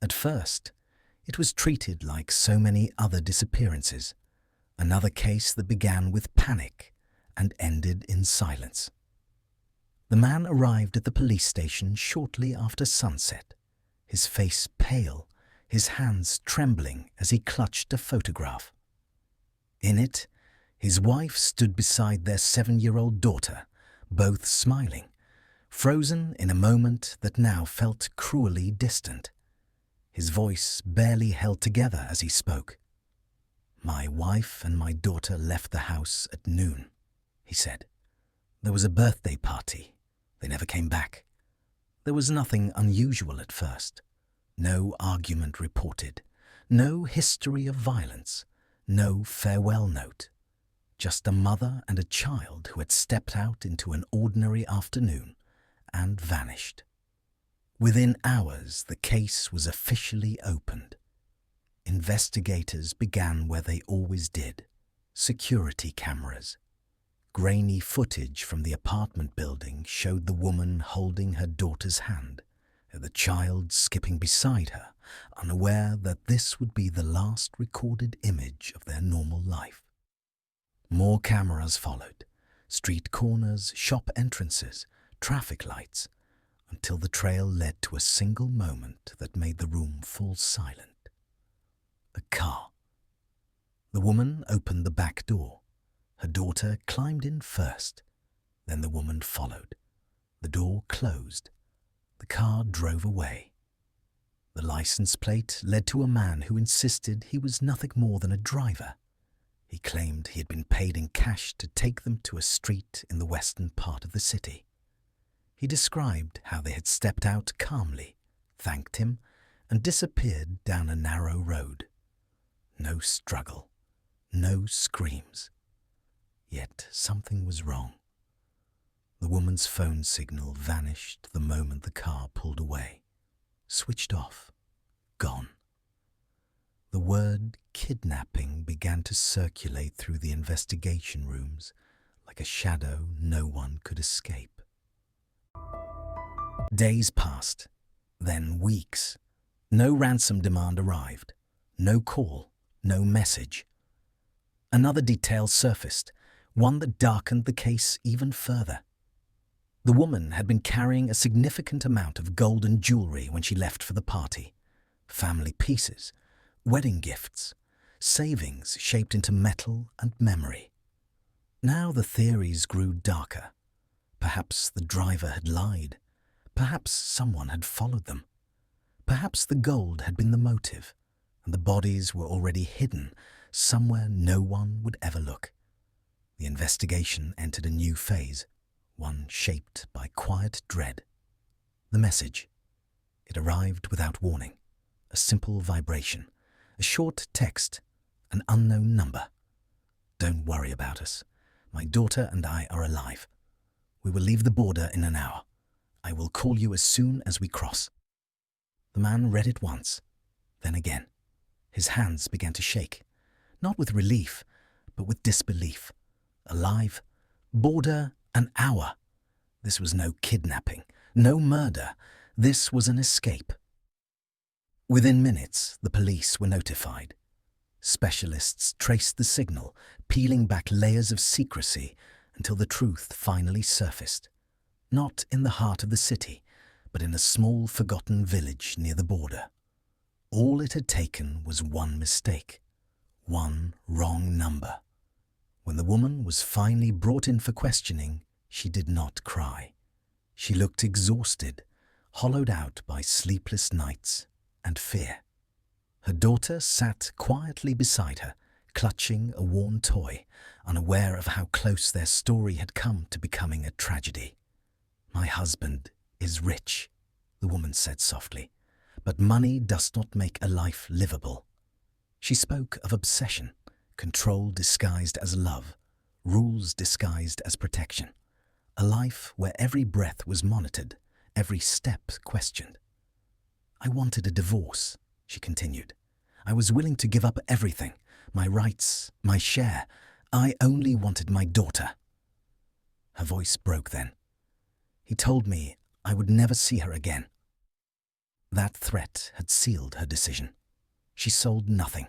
At first, it was treated like so many other disappearances, another case that began with panic and ended in silence. The man arrived at the police station shortly after sunset, his face pale, his hands trembling as he clutched a photograph. In it, his wife stood beside their 7-year-old daughter, both smiling, frozen in a moment that now felt cruelly distant. His voice barely held together as he spoke. "My wife and my daughter left the house at noon," he said. "There was a birthday party. They never came back. There was nothing unusual at first. No argument reported. No history of violence. No farewell note. Just a mother and a child who had stepped out into an ordinary afternoon and vanished." Within hours, the case was officially opened. Investigators began where they always did: security cameras. Grainy footage from the apartment building showed the woman holding her daughter's hand, the child skipping beside her, unaware that this would be the last recorded image of their normal life. More cameras followed: street corners, shop entrances, traffic lights, until the trail led to a single moment that made the room fall silent. A car. The woman opened the back door. Her daughter climbed in first. Then the woman followed. The door closed. The car drove away. The license plate led to a man who insisted he was nothing more than a driver. He claimed he had been paid in cash to take them to a street in the western part of the city. He described how they had stepped out calmly, thanked him, and disappeared down a narrow road. No struggle, no screams. Yet something was wrong. The woman's phone signal vanished the moment the car pulled away. Switched off. Gone. The word kidnapping began to circulate through the investigation rooms like a shadow no one could escape. Days passed, then weeks. No ransom demand arrived. No call, no message. Another detail surfaced, one that darkened the case even further. The woman had been carrying a significant amount of gold and jewelry when she left for the party. Family pieces, wedding gifts, savings shaped into metal and memory. Now the theories grew darker. Perhaps the driver had lied. Perhaps someone had followed them. Perhaps the gold had been the motive, and the bodies were already hidden somewhere no one would ever look. The investigation entered a new phase, one shaped by quiet dread. The message. It arrived without warning. A simple vibration, a short text, an unknown number. "Don't worry about us. My daughter and I are alive. We will leave the border in an hour. I will call you as soon as we cross." The man read it once, then again. His hands began to shake, not with relief, but with disbelief. Alive, border, an hour. This was no kidnapping, no murder. This was an escape. Within minutes, the police were notified. Specialists traced the signal, peeling back layers of secrecy until the truth finally surfaced. Not in the heart of the city, but in a small forgotten village near the border. All it had taken was one mistake, one wrong number. When the woman was finally brought in for questioning, she did not cry. She looked exhausted, hollowed out by sleepless nights and fear. Her daughter sat quietly beside her, clutching a worn toy, unaware of how close their story had come to becoming a tragedy. "My husband is rich," the woman said softly, "but money does not make a life livable." She spoke of obsession, control disguised as love, rules disguised as protection. A life where every breath was monitored, every step questioned. "I wanted a divorce," she continued. "I was willing to give up everything, my rights, my share. I only wanted my daughter." Her voice broke then. "He told me I would never see her again." That threat had sealed her decision. She sold nothing,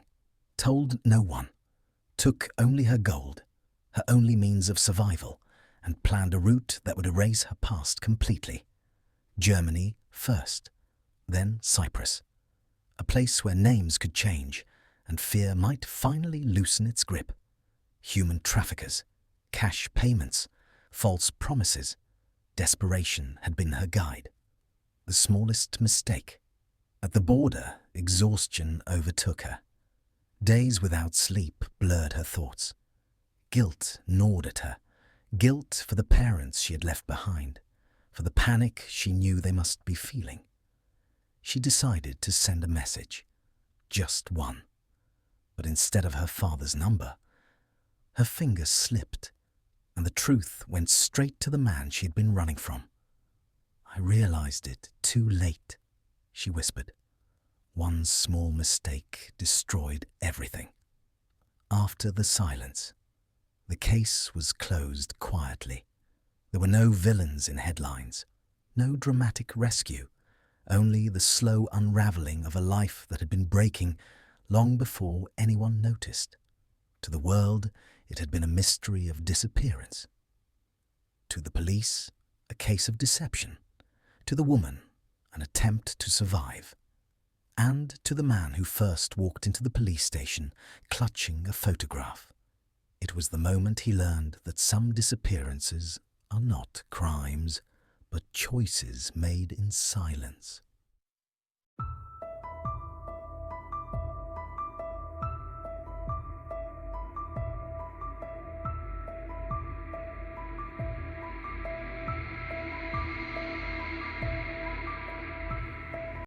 told no one, took only her gold, her only means of survival, and planned a route that would erase her past completely. Germany first, then Cyprus, a place where names could change and fear might finally loosen its grip. Human traffickers, cash payments, false promises, desperation had been her guide. The smallest mistake. At the border, exhaustion overtook her. Days without sleep blurred her thoughts. Guilt gnawed at her. Guilt for the parents she had left behind, for the panic she knew they must be feeling. She decided to send a message. Just one. But instead of her father's number, her finger slipped, and the truth went straight to the man she had been running from. "I realized it too late," she whispered. One small mistake destroyed everything. After the silence, the case was closed quietly. There were no villains in headlines, no dramatic rescue, only the slow unraveling of a life that had been breaking long before anyone noticed. To the world, it had been a mystery of disappearance. To the police, a case of deception. To the woman, an attempt to survive. And to the man who first walked into the police station, clutching a photograph. It was the moment he learned that some disappearances are not crimes, but choices made in silence.